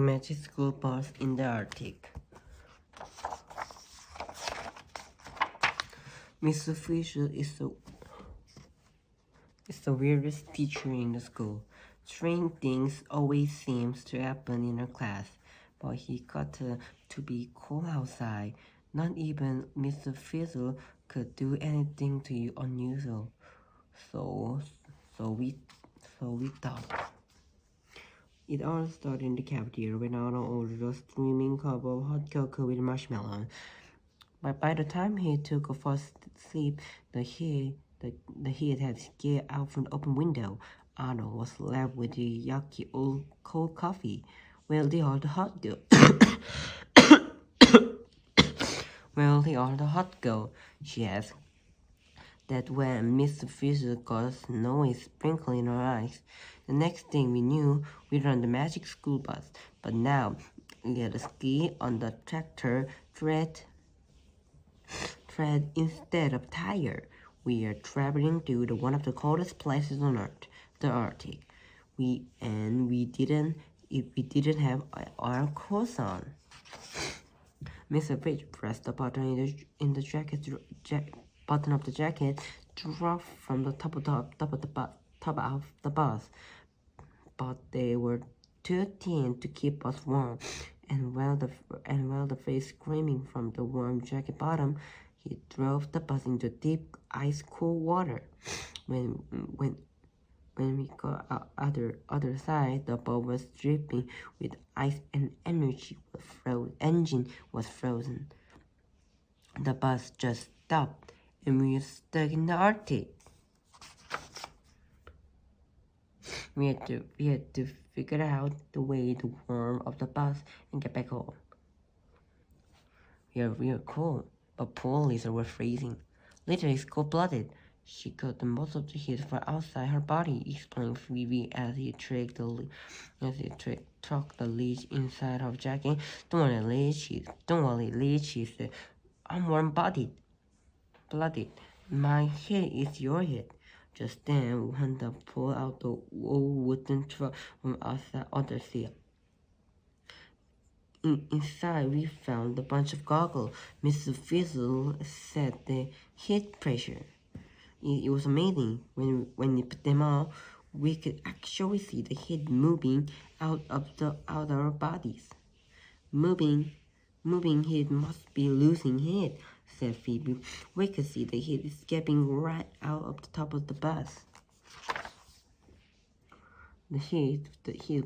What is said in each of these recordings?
Magic school bus in the Arctic. Mr. Fisher is the weirdest teacher in the school. Strange things always seems to happen in her class, but he got to be cold outside. Not even Mr. Fizzle could do anything to you unusual. So, so we, so we thought. It all started in the cafeteria when Arnold ordered a steaming cup of hot cocoa with marshmallow. But by the time he took a first sip, the heat had scared out from the open window. Arnold was left with the yucky old cold coffee. Well, they are the hot girl. Well, they are the hot girl, she asked. That when Mr. Fisher got a snowy sprinkle in her eyes. The next thing we knew, we were on the magic school bus. But now, we had to ski on the tractor tread instead of tire. We are traveling to one of the coldest places on Earth, the Arctic. We didn't have our clothes on. Mr. Fisher pressed the button in the button of the jacket, dropped from the top of the bus. But they were too thin to keep us warm, and while the face screaming from the warm jacket bottom, he drove the bus into deep ice-cold water. When we got out other side, the boat was dripping with ice and engine was frozen. The bus just stopped, and we were stuck in the Arctic. We had to figure out the way to warm up the bus and get back home. We were cold, but poor Lisa was freezing. Literally cold-blooded. She got the most of the heat from outside her body, explained Phoebe as he tucked the leash inside her jacket. Don't worry, Liz, she said. I'm warm-blooded. My head is your head. Just then, Wanda pulled out the old wooden truck from outside other seal. Inside, we found a bunch of goggles. Mr. Fizzle said the heat pressure. It was amazing. When we put them on, we could actually see the heat moving out of our bodies. Moving heat must be losing heat, said Phoebe. We could see the heat escaping right out of the top of the bus. The heat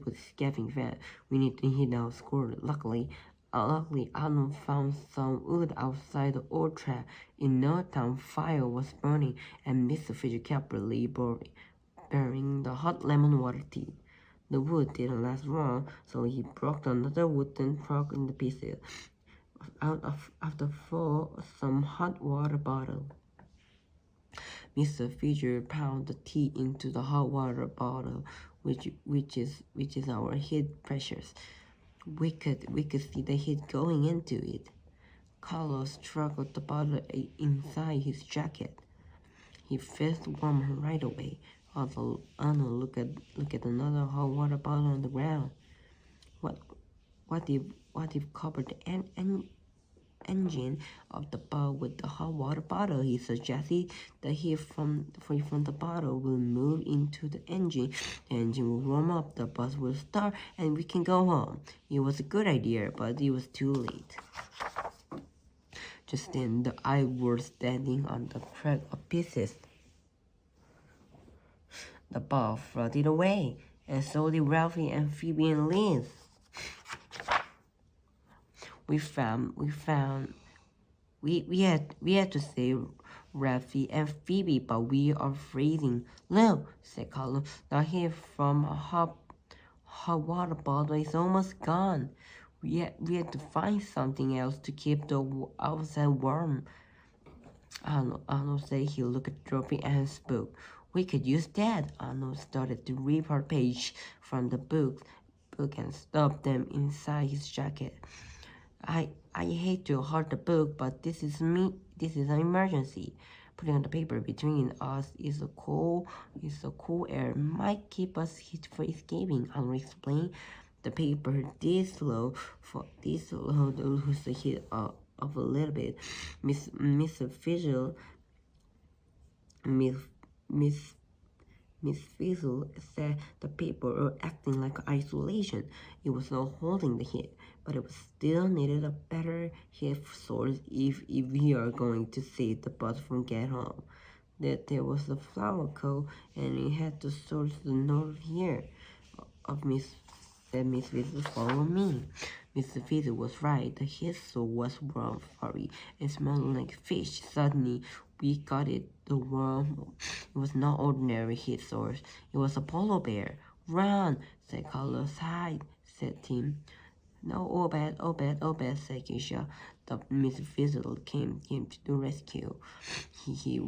was escaping fast. We need to heat our score. Luckily, Arnold found some wood outside the old track. In no time, fire was burning, and Mr. Fisher kept burning the hot lemon water tea. The wood didn't last long, so he broke another wooden truck into pieces. After some hot water bottle. Mr. Fisher pounded the tea into the hot water bottle, which is our heat pressures. We could see the heat going into it. Carlos struggled the bottle inside his jacket. He felt warm right away. Although Anna look at another hot water bottle on the ground. What if covered the engine of the boat with the hot water bottle? He suggested the heat from the bottle will move into the engine. The engine will warm up, the bus will start, and we can go home. It was a good idea, but it was too late. Just then, I was standing on the track of pieces. The ball floated away, and so did Ralphie and Phoebe and Liz. We had to save Ralphie and Phoebe, but we are freezing. Look, said Carlos, the heat from a hot water bottle is almost gone. We had to find something else to keep the outside warm. Arnold said he looked at Droopy and his book. We could use that. Arnold started to rip her page from the book and stuffed them inside his jacket. I hate to hurt the book, but this is an emergency. Putting on the paper between us is a cool air might keep us heat for escaping, Arnold explained. The paper did slow to lose the heat of a little bit. Mr. Fizzle, Miss Miss Miss Fizzle said the people were acting like isolation. It was not holding the heat, but it was still needed a better heat source if we are going to save the bus from get home. That there was a flower co, and it had to source the north here of Miss Fizzle follow me. Mr. Fizzle was right. The heat source was warm, furry, and smelled like fish. Suddenly, we got it. The worm. It was not ordinary heat source. It was a polar bear. Run, said Carlos. Hide, said Tim. No, Obed, said Keisha. The Miss Fizzle came to the rescue. He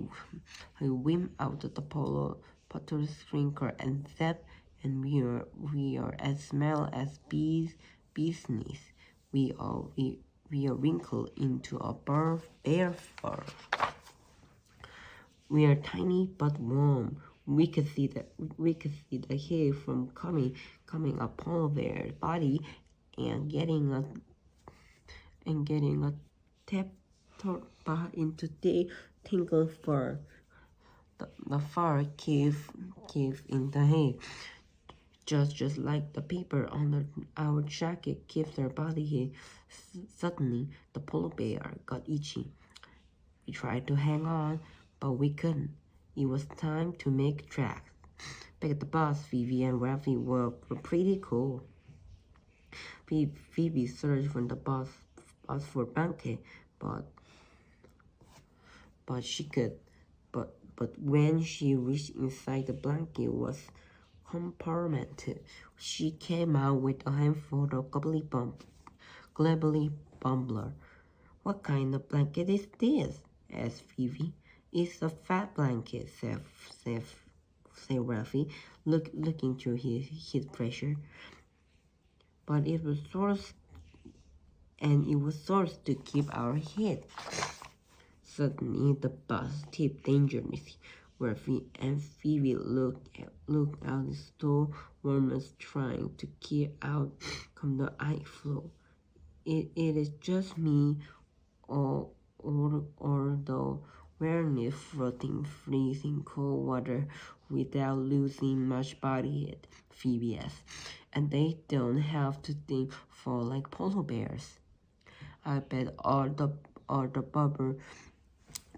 whipped out the potter sprinkler and zap, and we are as smell as bees knees. We are wrinkled into a bear fur. We are tiny but warm. We could see the hair from coming upon their body and getting a tap into the tingle fur. The fur cave in the hair. Just like the paper on our jacket keeps our body hair. Suddenly, the polar bear got itchy. We tried to hang on, but we couldn't. It was time to make tracks. Back at the bus, Phoebe and Ralphie were pretty cool. Phoebe searched for the bus for a blanket, but when she reached inside, the blanket was compartmented. She came out with a handful of Globally Bumbler. What kind of blanket is this? Asked Phoebe. It's a fat blanket, said Ralphie, looking through his pressure. But it was sourced to keep our head. Suddenly, the bus tipped dangerously. Ralphie and Phoebe looked out the store, warmers trying to keep out from the ice floe. It is just me, or the we're floating freezing cold water without losing much body heat, Phoebe asked. And they don't have to think fall like polar bears. I bet all the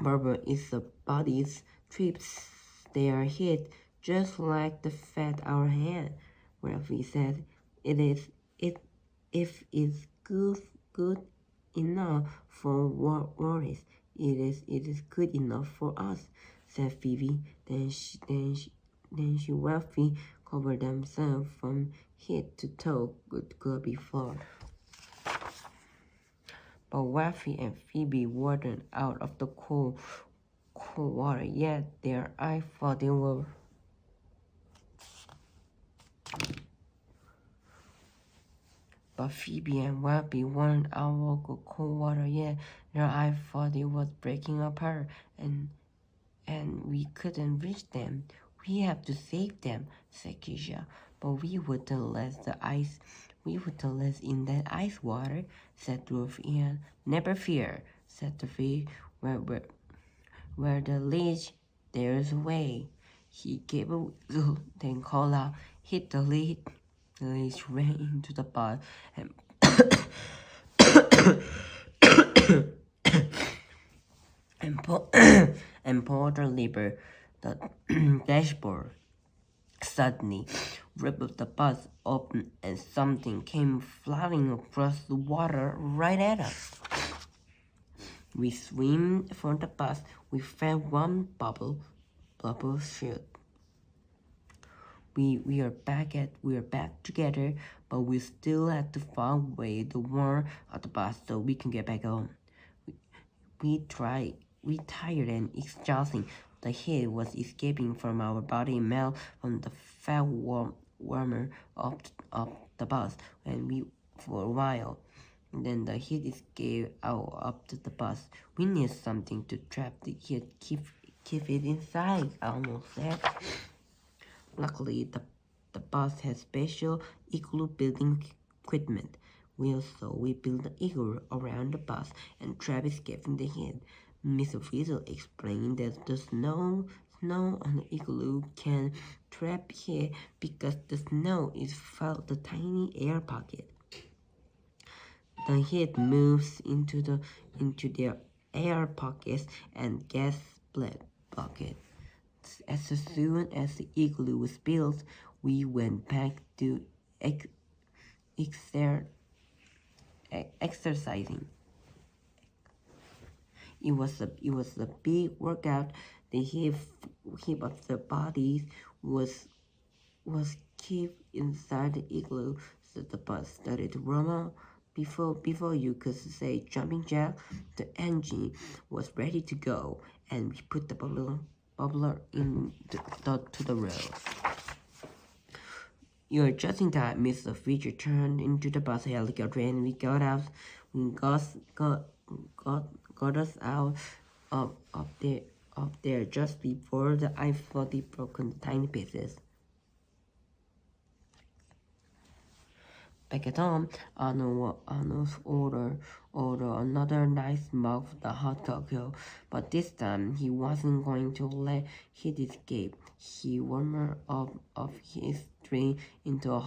Barber is the body's trips. They are hit just like the fat our hand. Ralphie said, if it's good enough for worries, it is good enough for us, said Phoebe. Then she Ralphie covered themselves from head to toe. Good girl before. But Ralphie and Phoebe weren't out of the cold water yet. I thought they were. But Phoebe and Ralphie weren't out of the cold water yet. I thought it was breaking apart, and we couldn't reach them. We have to save them, said Keisha. But we wouldn't let in that ice water, said Ruth Ann. Never fear, said the fish. Where the ledge, there's a way. He gave a whistle, then called out, hit the lid. The ledge ran into the bus and and pulled the lever, the dashboard. Suddenly, rippled the bus opened and something came flying across the water right at us. We swam for the bus. We felt one bubble shoot. We are back together, but we still have to find away the worm of the bus so we can get back home. We tired and exhausting. The heat was escaping from our body, melt from the fat warmer of the bus, and we for a while. Then the heat escaped out of the bus. We need something to trap the heat, keep it inside, I almost said. Luckily, the the bus had special igloo building equipment. We built the igloo around the bus, and Travis gave him the hint. Mr. Weasel explained that the snow on the igloo can trap heat because the snow is filled the tiny air pocket. The heat moves into their air pockets and gas buckets. As soon as the igloo was built, we went back to exercising. It was a big workout. The heap of the bodies was kept inside the igloo, so the bus started to rumble. Before you could say jumping jack, the engine was ready to go, and we put the bubbler in to the road. You're just in time, Mr. Fisher turned into the bus helicopter, and we got us out of there just before the I-40 broke into tiny pieces. Back at home, Arnold ordered another nice mug of the hot cocoa, but this time he wasn't going to let it escape. He warmed up his drink into a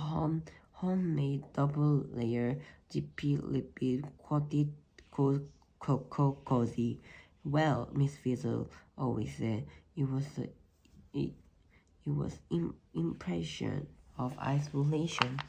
homemade double-layer zippy liquid coated cocoa cozy. Well, Miss Fizzle always said it was impression of isolation.